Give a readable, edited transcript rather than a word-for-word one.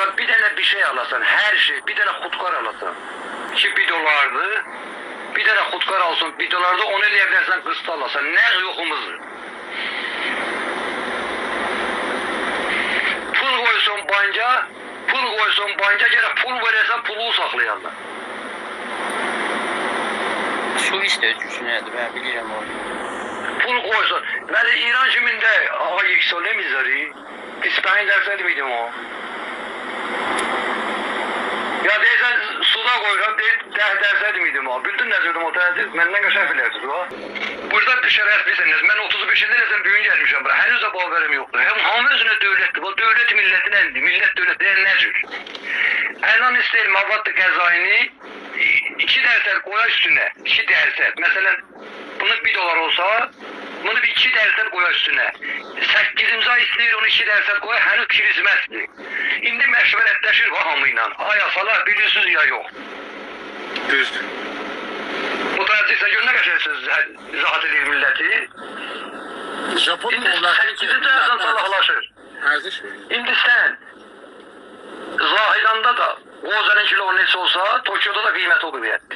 Burada bir tane bir şey alasan, her şey, bir tane kutkar alasan. Ki $1. Bir tane kutkar alsın $1, onu eləyəbilirsən qısta alasan. Ne yoxumuzdur. Pul koysun banca, gene pul verirsen pulu saklayarlar. Su işte düşünüyordu, ben biliyorum onu. Pul koysun. Ben İran kiminde ağa yüksel emizleri. İspanya dersleri miydim o? Ya deyirsən suda koyuram, dersleri miydim o? Bildin ne dedim o derdi? Menden kaçar bilerdi o. Burada dışarı etmişsiniz. Ben 35 yılda büyün gelmişim buraya. Henüz de bu haberim yoktu. Hem hamı özüne devletti. Bu devlet milletine, millet devletine ne cür? Enan isteyir mavattı qəzaini 2 dərsət qoya üstüne. 2 dərsət. Mesela bunu $1 olsa, bunu bir 2 dərsət qoya üstüne. 8 imza isteyir onu 2 dərsət qoya, henüz kirizməzdir. İndi məşvərətləşir bu hamıyla. Ay yasalar bilirsiniz ya yok. Düzdür. Bu tarzdaysa gönlüne kaçarsınız rahat edir milleti. Japon İndi oğulları 8 dərsət salahlaşır. Kardeş mi? İndi sen Zahiranda da Ozan'ın kilo nesi olsa Tokyo'da da kıymet o kıymetli.